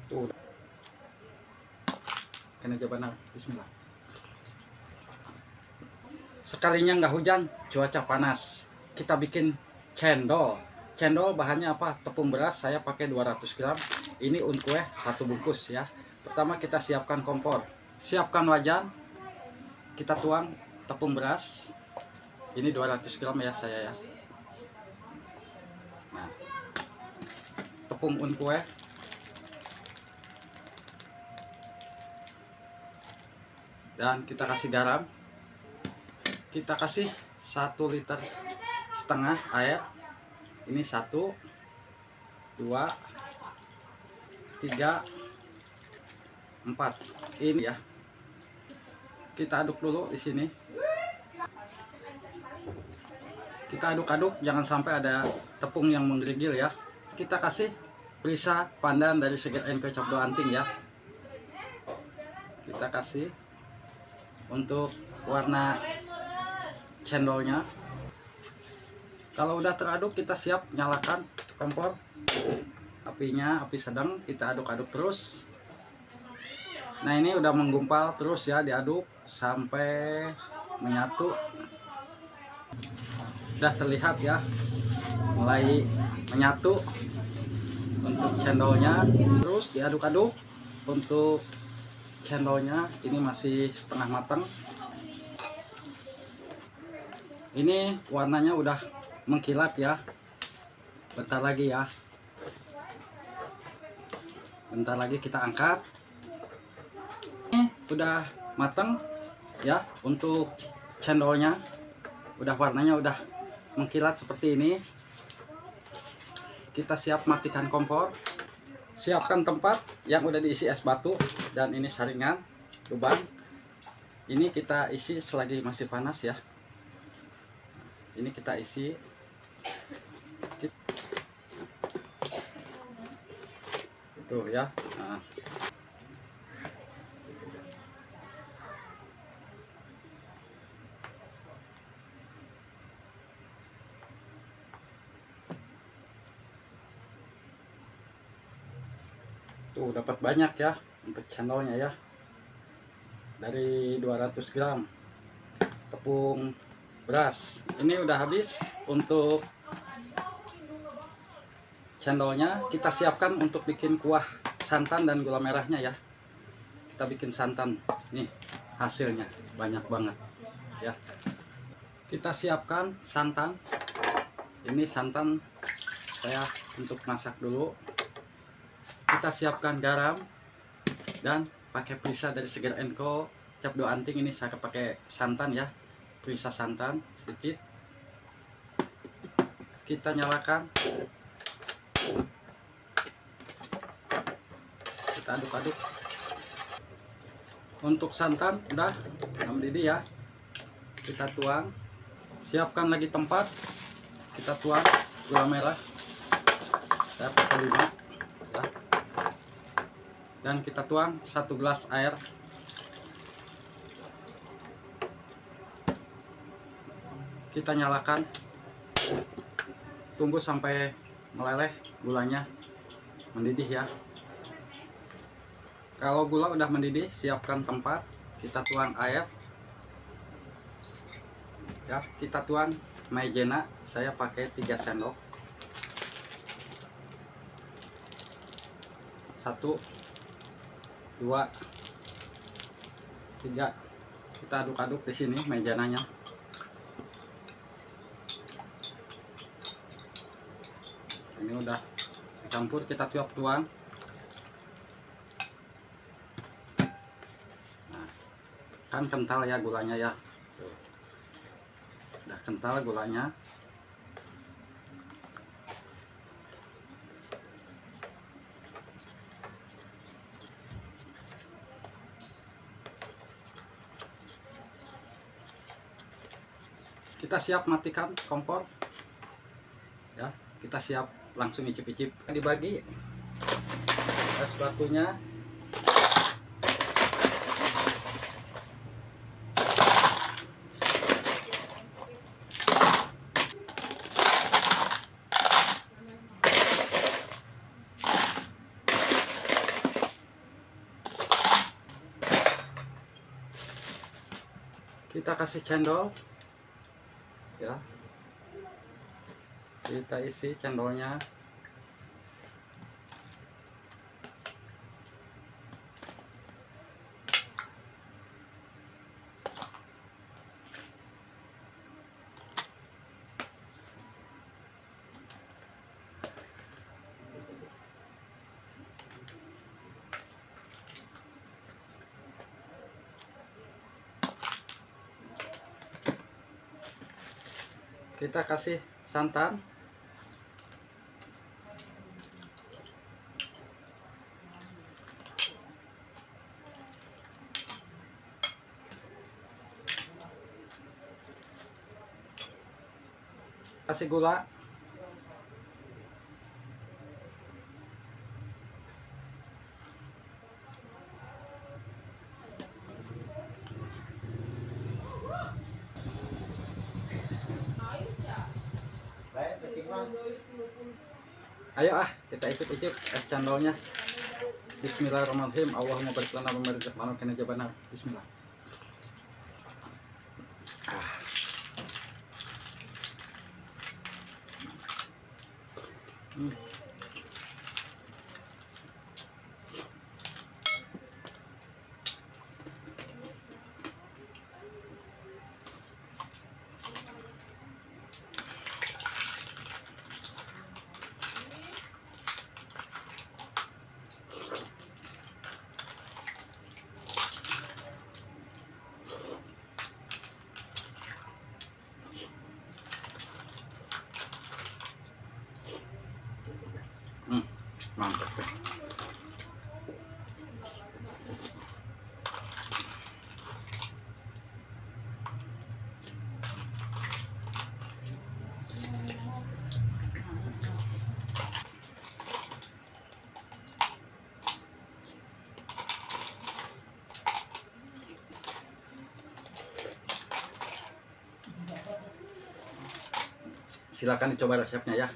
Tuh, kena jabana. Bismillah. Sekalinya nggak hujan, cuaca panas, kita bikin cendol. Cendol bahannya apa? Tepung beras saya pakai 200 gram. Ini kue 1 bungkus ya. Pertama kita siapkan kompor, siapkan wajan, kita tuang tepung beras. Ini 200 gram ya saya ya. Nah, tepung kue, dan kita kasih garam. Kita kasih 1,5 liter air. Ini 1, 2, 3, 4. Ini ya. Kita aduk dulu di sini. Kita aduk-aduk, jangan sampai ada tepung yang menggerigil ya. Kita kasih perisa pandan dari Seger & Co Capdo Anting ya. Kita kasih untuk warna cendolnya. Kalau udah teraduk, kita siap nyalakan kompor. Apinya api sedang, kita aduk-aduk terus. Nah, ini udah menggumpal terus ya, diaduk sampai menyatu. Udah terlihat ya, mulai menyatu untuk cendolnya. Terus diaduk-aduk. Untuk cendolnya ini masih setengah matang. Ini warnanya udah mengkilat ya. Bentar lagi ya. Bentar lagi kita angkat. Ini udah matang ya. Untuk cendolnya udah, warnanya udah mengkilat seperti ini. Kita siap matikan kompor. Siapkan tempat yang udah diisi es batu, dan ini saringan lubang. Ini kita isi selagi masih panas ya. Ini kita isi. Tuh ya. Nah. Tuh dapat banyak ya untuk cendolnya ya. Dari 200 gram tepung beras. Ini udah habis untuk cendolnya. Kita siapkan untuk bikin kuah santan dan gula merahnya ya. Kita bikin santan. Nih hasilnya banyak banget ya. Kita siapkan santan. Ini santan saya untuk masak dulu. Kita siapkan garam dan pakai perisa dari Seger & Co Capdo Anting. Ini saya pakai santan ya, perisa santan sedikit. Kita nyalakan, kita aduk-aduk. Untuk santan udah mendidih ya, kita tuang. Siapkan lagi tempat, kita tuang gula merah. Saya pakai 5 ya. Dan kita tuang 1 gelas air. Kita nyalakan, tunggu sampai meleleh gulanya, mendidih ya. Kalau gula udah mendidih, siapkan tempat, kita tuang air ya. Kita tuang maizena, saya pakai 3 sendok. 1, 2, 3. Kita aduk-aduk di sini maizenanya. Ini udah dicampur, kita tuang. Nah, kan kental ya gulanya ya. Tuh. Udah kental gulanya. Kita siap matikan kompor ya. Kita siap langsung icip-icip. Dibagi es batunya. Kita kasih cendol ya, kita isi cendolnya. Kita kasih santan. Kasih gula. Ayo kita icip-icip es cendolnya. Bismillahirrahmanirrahim. Allahumma barik lana wa barik lana kana jabana. Bismillah. Hmm. Mantap deh. Silakan dicoba resepnya ya.